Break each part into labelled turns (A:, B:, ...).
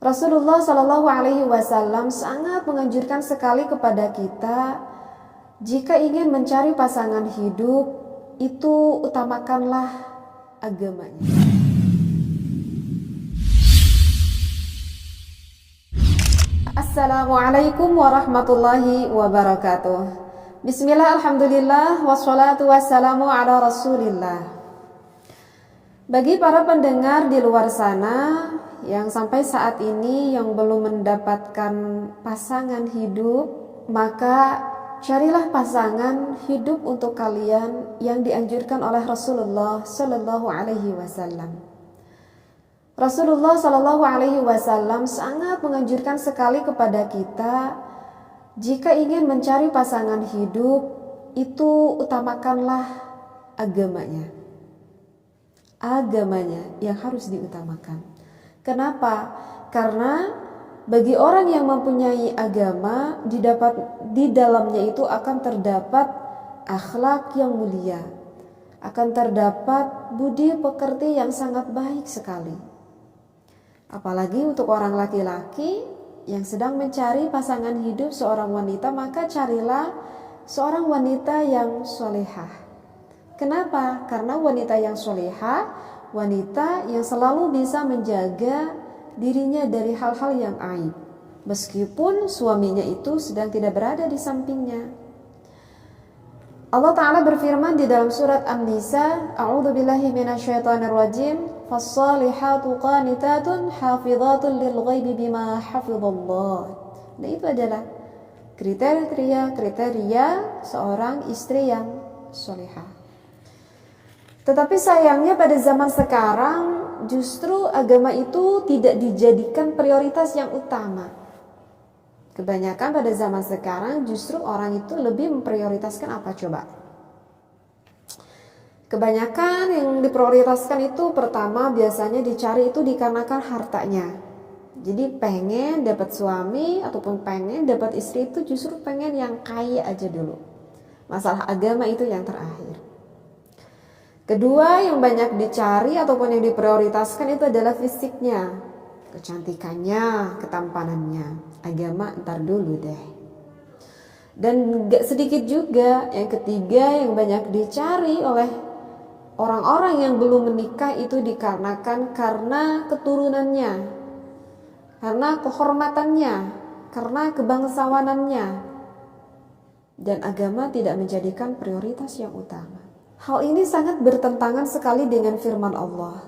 A: Rasulullah Shallallahu Alaihi Wasallam sangat menganjurkan sekali kepada kita, jika ingin mencari pasangan hidup, itu utamakanlah agamanya. Assalamualaikum warahmatullahi wabarakatuh. Bismillah, alhamdulillah, wassalatu wassalamu ala rasulillah. Bagi para pendengar di luar sana yang sampai saat ini yang belum mendapatkan pasangan hidup, maka carilah pasangan hidup untuk kalian yang dianjurkan oleh Rasulullah Sallallahu Alaihi Wasallam. Rasulullah Sallallahu Alaihi Wasallam sangat menganjurkan sekali kepada kita, jika ingin mencari pasangan hidup, itu utamakanlah agamanya. Agamanya yang harus diutamakan. Kenapa? Karena bagi orang yang mempunyai agama, di dalamnya itu akan terdapat akhlak yang mulia, akan terdapat budi pekerti yang sangat baik sekali. Apalagi untuk orang laki-laki yang sedang mencari pasangan hidup seorang wanita, maka carilah seorang wanita yang solehah. Kenapa? Karena wanita yang solehah, wanita yang selalu bisa menjaga dirinya dari hal-hal yang aib, meskipun suaminya itu sedang tidak berada di sampingnya. Allah Ta'ala berfirman di dalam surat An-Nisa, A'udzubillahi minasyaitonirrajim, Fassalihatu qanitatun hafidhatun lilghaibi bima hafidhallah. Nah, itu adalah kriteria seorang istri yang solehah. Tetapi sayangnya pada zaman sekarang justru agama itu tidak dijadikan prioritas yang utama. Kebanyakan pada zaman sekarang justru orang itu lebih memprioritaskan apa coba? Kebanyakan yang diprioritaskan itu pertama biasanya dicari itu dikarenakan hartanya. Jadi pengen dapat suami ataupun pengen dapat istri itu justru pengen yang kaya aja dulu. Masalah agama itu yang terakhir. Kedua yang banyak dicari ataupun yang diprioritaskan itu adalah fisiknya, kecantikannya, ketampanannya. Agama ntar dulu deh. Dan gak sedikit juga yang ketiga yang banyak dicari oleh orang-orang yang belum menikah itu dikarenakan karena keturunannya, karena kehormatannya, karena kebangsawanannya. Dan agama tidak menjadikan prioritas yang utama. Hal ini sangat bertentangan sekali dengan firman Allah.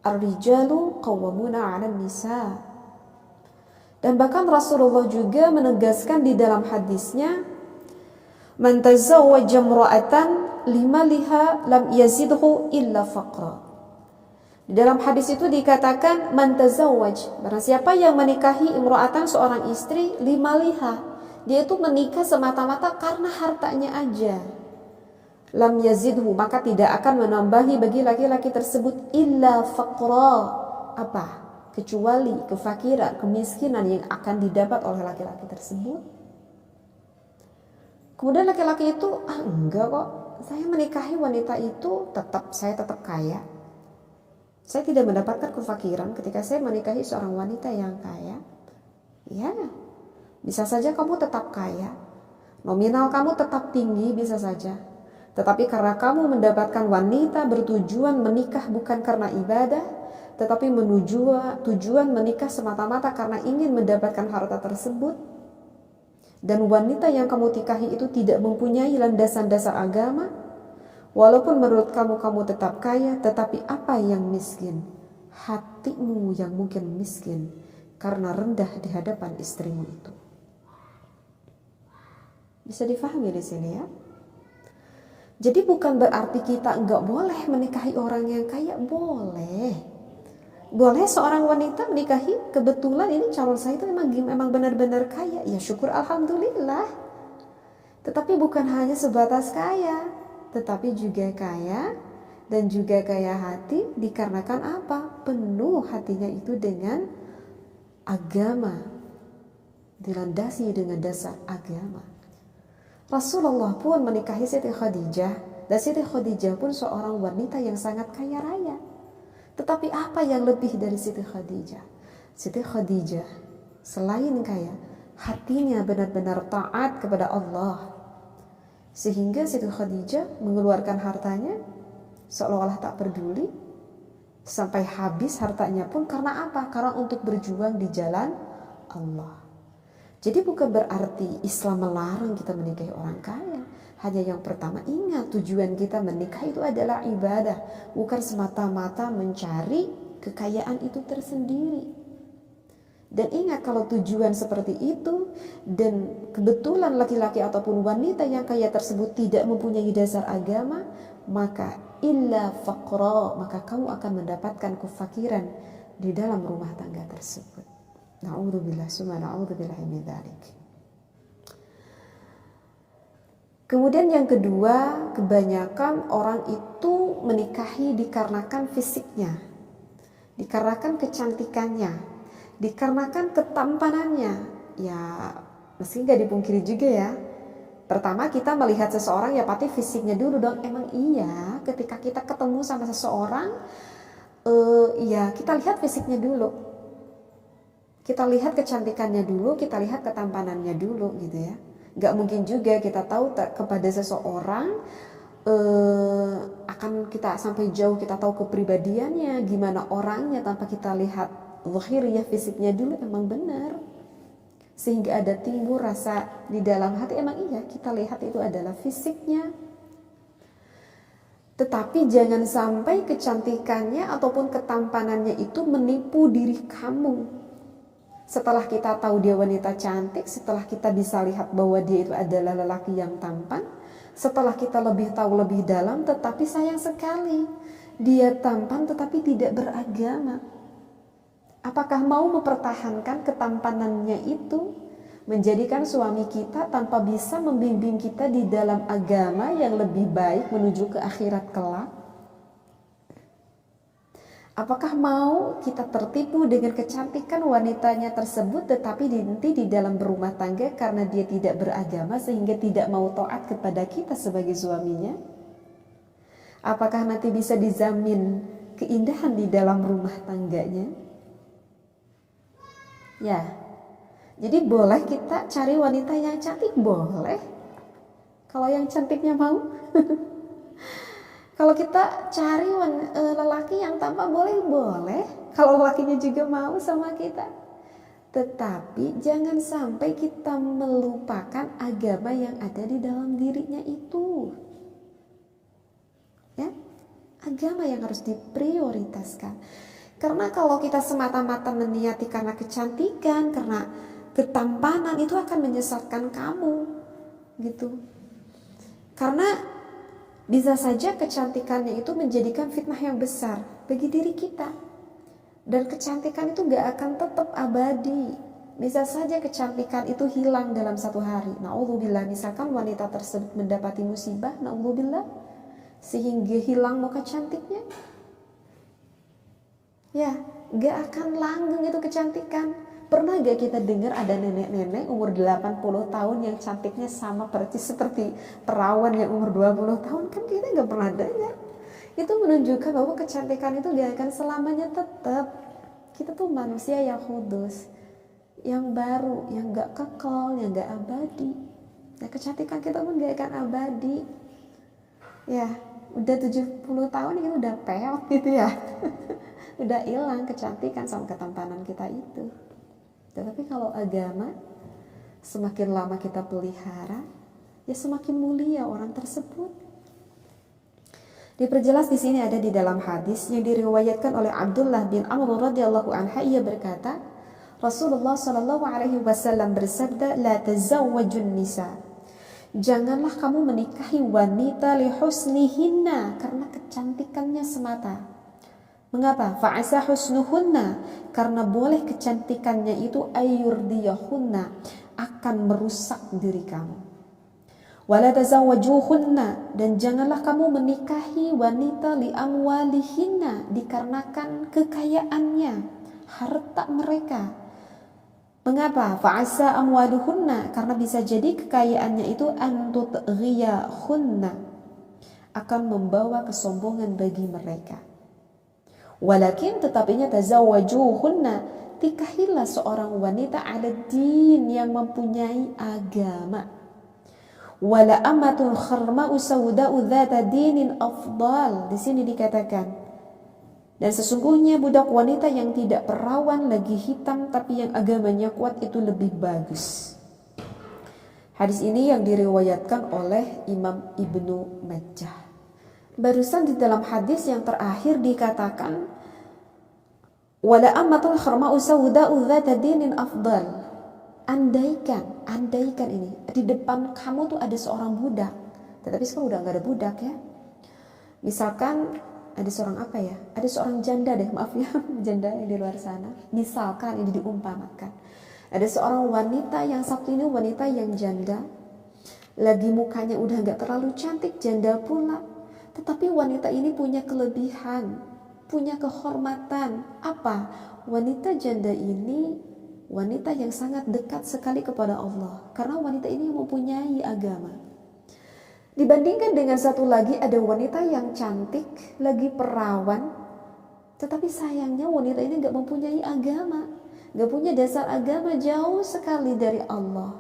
A: Ar-rijalu qawwamuna 'alan nisa. Dan bahkan Rasulullah juga menegaskan di dalam hadisnya, man tazawwaja imra'atan limaliha lam yazidhu illa faqra. Di dalam hadis itu dikatakan man tazawwaj, barang siapa yang menikahi imra'atan seorang istri limaliha, dia itu menikah semata-mata karena hartanya aja. Lam yazidhu, maka tidak akan menambahi bagi laki-laki tersebut illa faqra, apa? Kecuali kefakiran, kemiskinan yang akan didapat oleh laki-laki tersebut. Kemudian laki-laki itu, enggak kok, saya menikahi wanita itu saya tetap kaya. Saya tidak mendapatkan kefakiran ketika saya menikahi seorang wanita yang kaya. Ya, bisa saja kamu tetap kaya, nominal kamu tetap tinggi bisa saja. Tetapi karena kamu mendapatkan wanita bertujuan menikah bukan karena ibadah, tetapi tujuan menikah semata-mata karena ingin mendapatkan harta tersebut, dan wanita yang kamu nikahi itu tidak mempunyai landasan dasar agama, walaupun menurut kamu tetap kaya, tetapi apa yang miskin? Hatimu yang mungkin miskin karena rendah di hadapan istrimu itu. Bisa difahami di sini ya? Jadi bukan berarti kita enggak boleh menikahi orang yang kaya, boleh. Boleh seorang wanita menikahi, kebetulan ini calon saya itu memang benar-benar kaya, ya syukur alhamdulillah. Tetapi bukan hanya sebatas kaya, tetapi juga kaya dan juga kaya hati dikarenakan apa? Penuh hatinya itu dengan agama, dilandasi dengan dasar agama. Rasulullah pun menikahi Siti Khadijah, dan Siti Khadijah pun seorang wanita yang sangat kaya raya. Tetapi apa yang lebih dari Siti Khadijah? Siti Khadijah selain kaya, hatinya benar-benar taat kepada Allah. Sehingga Siti Khadijah mengeluarkan hartanya seolah-olah tak peduli, sampai habis hartanya pun karena apa? Karena untuk berjuang di jalan Allah. Jadi bukan berarti Islam melarang kita menikahi orang kaya. Hanya yang pertama, ingat tujuan kita menikah itu adalah ibadah, bukan semata-mata mencari kekayaan itu tersendiri. Dan ingat, kalau tujuan seperti itu dan kebetulan laki-laki ataupun wanita yang kaya tersebut tidak mempunyai dasar agama, maka illa faqra, maka kamu akan mendapatkan kefakiran di dalam rumah tangga tersebut. Na'udzubillah summa na'udzubillah min dzalik. Kemudian yang kedua, kebanyakan orang itu menikahi dikarenakan fisiknya, dikarenakan kecantikannya, dikarenakan ketampanannya. Ya, meski gak dipungkiri juga ya. Pertama kita melihat seseorang ya pasti fisiknya dulu dong. Emang iya, ketika kita ketemu sama seseorang, ya kita lihat fisiknya dulu. Kita lihat kecantikannya dulu, kita lihat ketampanannya dulu gitu ya. Gak mungkin juga kita tahu kepada seseorang akan kita sampai jauh kita tahu kepribadiannya, gimana orangnya tanpa kita lihat zahiriyah fisiknya dulu. Emang benar, sehingga ada timbul rasa di dalam hati, emang iya kita lihat itu adalah fisiknya. Tetapi jangan sampai kecantikannya ataupun ketampanannya itu menipu diri kamu. Setelah kita tahu dia wanita cantik, setelah kita bisa lihat bahwa dia itu adalah lelaki yang tampan, setelah kita lebih tahu lebih dalam, tetapi sayang sekali dia tampan tetapi tidak beragama. Apakah mau mempertahankan ketampanannya itu, menjadikan suami kita tanpa bisa membimbing kita di dalam agama yang lebih baik menuju ke akhirat kelak? Apakah mau kita tertipu dengan kecantikan wanitanya tersebut tetapi nanti di dalam berumah tangga karena dia tidak beragama sehingga tidak mau taat kepada kita sebagai suaminya? Apakah nanti bisa dijamin keindahan di dalam rumah tangganya? Ya, jadi boleh kita cari wanita yang cantik, boleh. Kalau yang cantiknya mau. Kalau kita cari lelaki yang tampan, boleh. Kalau lelakinya juga mau sama kita. Tetapi jangan sampai kita melupakan agama yang ada di dalam dirinya itu. Ya, agama yang harus diprioritaskan. Karena kalau kita semata-mata meniati karena kecantikan, karena ketampanan, itu akan menyesatkan kamu, gitu. Karena bisa saja kecantikannya itu menjadikan fitnah yang besar bagi diri kita. Dan kecantikan itu gak akan tetap abadi. Bisa saja kecantikan itu hilang dalam satu hari. Na'udzubillah, misalkan wanita tersebut mendapati musibah, na'udzubillah, sehingga hilang muka cantiknya. Ya, gak akan langgeng itu kecantikan. Pernah gak kita dengar ada nenek-nenek umur 80 tahun yang cantiknya sama persis seperti perawan yang umur 20 tahun? Kan kita gak pernah dengar. Itu menunjukkan bahwa kecantikan itu gak akan selamanya tetap. Kita tuh manusia yang kudus, yang baru, yang gak kekal, yang gak abadi. Ya, kecantikan kita pun gak akan abadi. Ya, udah 70 tahun kita udah peot gitu ya. Udah hilang kecantikan sama ketampanan kita itu. Tetapi kalau agama, semakin lama kita pelihara, ya semakin mulia orang tersebut. Diperjelas di sini ada di dalam hadis yang diriwayatkan oleh Abdullah bin Amr radhiyallahu anhu, ia berkata, Rasulullah sallallahu alaihi wasallam bersabda, la tazawwajun nisa. Janganlah kamu menikahi wanita li husnihinna, karena kecantikannya semata. Mengapa? Fa'asa husnuhunna, karena boleh kecantikannya itu ayurdiyahunna, akan merusak diri kamu. Wala tazawwajuhunna, dan janganlah kamu menikahi wanita li amwalihinna, dikarenakan kekayaannya, harta mereka. Mengapa? Fa'asa amwaluhunna, karena bisa jadi kekayaannya itu antutghiyahunna, akan membawa kesombongan bagi mereka. Walakin tetapinya tazawwajuhunna, nikahilah seorang wanita ala din yang mempunyai agama. Wala amatul kharma'u sawda'u dzata dinin afdal. Di sini dikatakan, dan sesungguhnya budak wanita yang tidak perawan lagi hitam tapi yang agamanya kuat itu lebih bagus. Hadis ini yang diriwayatkan oleh Imam Ibnu Majah. Barusan di dalam hadis yang terakhir dikatakan wala ammatul kharma'u sawda'u dzata dinin afdal. Andaikan ini di depan kamu tuh ada seorang budak, tetapi sekarang udah nggak ada budak ya. Misalkan ada seorang apa ya? Ada seorang janda deh, maaf ya, janda yang di luar sana. Misalkan ini diumpamakan. Ada seorang wanita yang satu ini wanita yang janda, lagi mukanya udah nggak terlalu cantik, janda pula. Tetapi wanita ini punya kelebihan, punya kehormatan. Apa? Wanita janda ini wanita yang sangat dekat sekali kepada Allah, karena wanita ini mempunyai agama. Dibandingkan dengan satu lagi, ada wanita yang cantik, lagi perawan, tetapi sayangnya wanita ini gak mempunyai agama, gak punya dasar agama, jauh sekali dari Allah.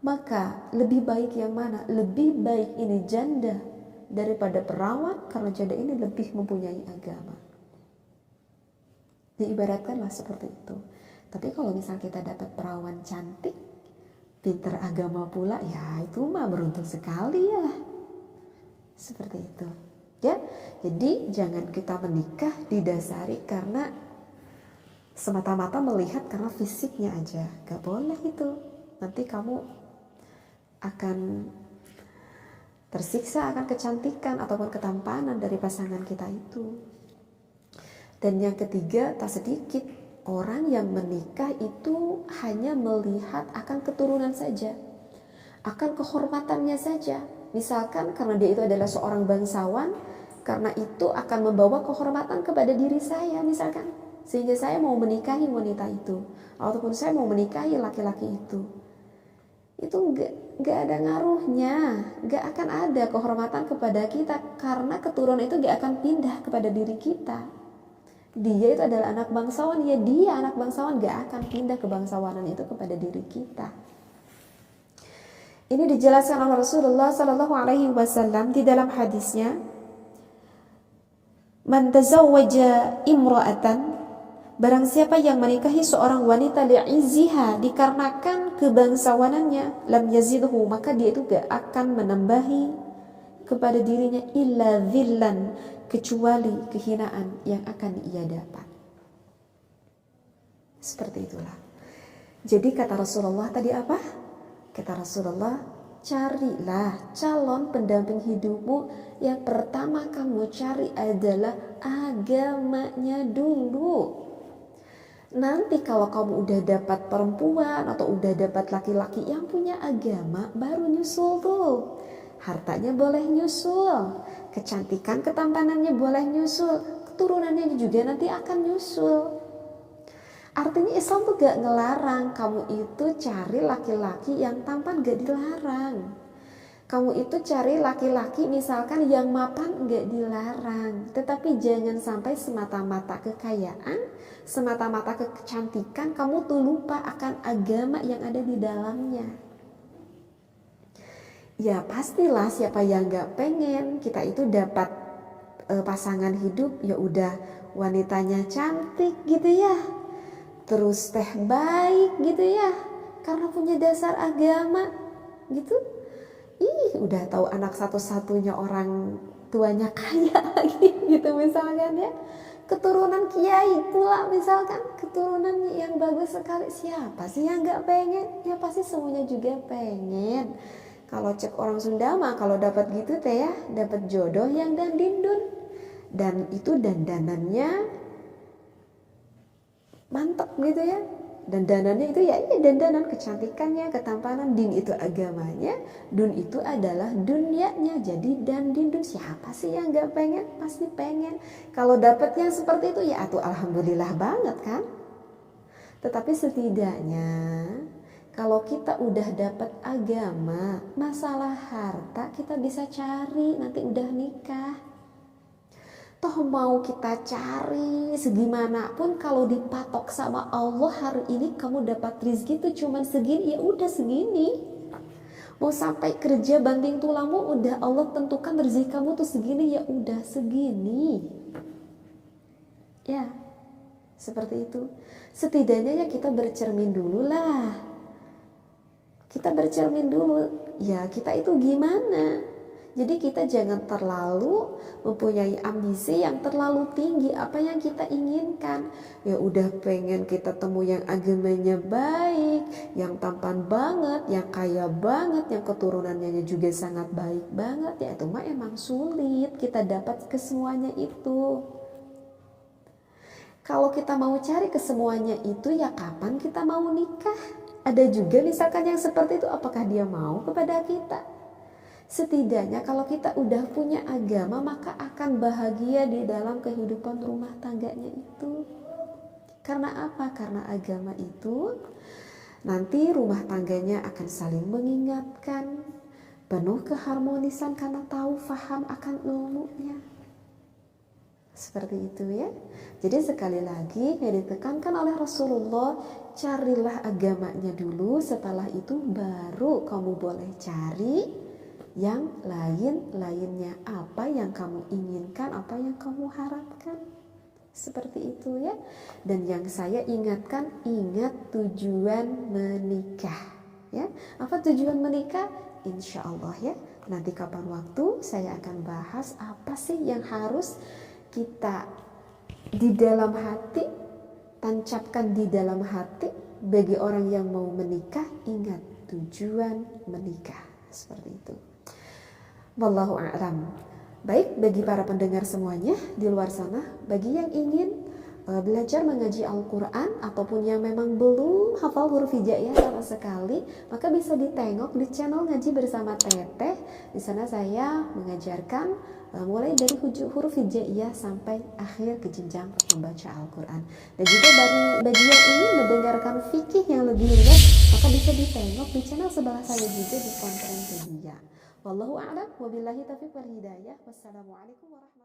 A: Maka lebih baik yang mana? Lebih baik ini janda daripada perawan, karena janda ini lebih mempunyai agama. Diibaratkanlah seperti itu. Tapi kalau misal kita dapat perawan cantik, pintar agama pula, ya itu mah beruntung sekali ya. Seperti itu. Ya, jadi jangan kita menikah didasari karena semata-mata melihat karena fisiknya aja. Gak boleh itu. Nanti kamu akan tersiksa akan kecantikan ataupun ketampanan dari pasangan kita itu. Dan yang ketiga, tak sedikit orang yang menikah itu hanya melihat akan keturunan saja, akan kehormatannya saja. Misalkan karena dia itu adalah seorang bangsawan, karena itu akan membawa kehormatan kepada diri saya misalkan, sehingga saya mau menikahi wanita itu, ataupun saya mau menikahi laki-laki itu. Itu gak ada ngaruhnya, gak akan ada kehormatan kepada kita, karena keturunan itu gak akan pindah kepada diri kita. Dia itu adalah anak bangsawan, ya dia anak bangsawan, gak akan pindah ke bangsawanan itu kepada diri kita. Ini dijelaskan oleh Rasulullah Sallallahu Alaihi Wasallam di dalam hadisnya, man tazawwaja imra'atan, barang siapa yang menikahi seorang wanita li'izziha, dikarenakan kebangsawanannya, lam yazidhu, maka dia itu gak akan menambahi kepada dirinya illa dhillan, kecuali kehinaan yang akan ia dapat. Seperti itulah. Jadi kata Rasulullah tadi apa? Kata Rasulullah, carilah calon pendamping hidupmu. Yang pertama kamu cari adalah agamanya dulu. Nanti kalau kamu udah dapat perempuan atau udah dapat laki-laki yang punya agama, baru nyusul tuh. Hartanya boleh nyusul, kecantikan ketampanannya boleh nyusul, keturunannya juga nanti akan nyusul. Artinya Islam tuh gak ngelarang kamu itu cari laki-laki yang tampan, gak dilarang. Kamu itu cari laki-laki misalkan yang mapan, gak dilarang. Tetapi jangan sampai semata-mata kekayaan, semata-mata kecantikan, kamu tuh lupa akan agama yang ada di dalamnya. Ya pastilah siapa yang gak pengen kita itu dapat pasangan hidup, ya udah wanitanya cantik gitu ya, terus teh baik gitu ya, karena punya dasar agama gitu. Udah tahu anak satu-satunya orang tuanya kaya lagi gitu misalkan ya, keturunan kiai pula misalkan, keturunannya yang bagus sekali. Siapa sih yang gak pengen? Ya pasti semuanya juga pengen. Kalau cek orang Sunda mah kalau dapat gitu teh ya, dapat jodoh yang dandindun, dan itu dandanannya mantap gitu ya. Dandanannya itu ya dandanan, kecantikannya, ketampanan, din itu agamanya, dun itu adalah dunianya. Jadi dandindun, siapa sih yang gak pengen? Pasti pengen. Kalau dapat yang seperti itu ya atuh alhamdulillah banget kan. Tetapi setidaknya kalau kita udah dapat agama, masalah harta kita bisa cari nanti udah nikah. Toh mau kita cari segimanapun, kalau dipatok sama Allah hari ini kamu dapat rezeki itu cuman segini, ya udah segini. Mau sampai kerja banting tulangmu, udah Allah tentukan rezeki kamu tuh segini, ya udah segini. Ya, seperti itu. Setidaknya ya kita bercermin dulu lah. Kita bercermin dulu, ya kita itu gimana. Jadi kita jangan terlalu mempunyai ambisi yang terlalu tinggi. Apa yang kita inginkan, ya udah pengen kita temu yang agamanya baik, yang tampan banget, yang kaya banget, yang keturunannya juga sangat baik banget. Ya itu mah emang sulit kita dapat kesemuanya itu. Kalau kita mau cari kesemuanya itu, ya kapan kita mau nikah? Ada juga misalkan yang seperti itu, apakah dia mau kepada kita? Setidaknya kalau kita udah punya agama, maka akan bahagia di dalam kehidupan rumah tangganya itu. Karena apa? Karena agama itu nanti rumah tangganya akan saling mengingatkan, penuh keharmonisan karena tahu faham akan ilmunya. Seperti itu ya. Jadi sekali lagi yang ditekankan oleh Rasulullah, carilah agamanya dulu, setelah itu baru kamu boleh cari yang lain-lainnya, apa yang kamu inginkan, apa yang kamu harapkan. Seperti itu ya. Dan yang saya ingatkan, ingat tujuan menikah ya. Apa tujuan menikah? Insya Allah ya, nanti kapan waktu saya akan bahas apa sih yang harus kita di dalam hati, tancapkan di dalam hati bagi orang yang mau menikah. Ingat tujuan menikah. Seperti itu. Wallahu a'lam. Baik, bagi para pendengar semuanya di luar sana, bagi yang ingin belajar mengaji Al-Quran ataupun yang memang belum hafal huruf hijaiyah sama sekali, maka bisa ditengok di channel Ngaji Bersama Teteh. Di sana saya mengajarkan mulai dari huruf hijaiyah sampai akhir ke jenjang membaca Al-Quran. Dan juga bagi yang ingin mendengarkan fikih yang lebih luas, maka bisa ditengok di channel sebelah saya juga di Konten Media. Wallahu a'lam, wabillahi taufiq wal hidayah. Wassalamualaikum warahmatullahi wabarakatuh.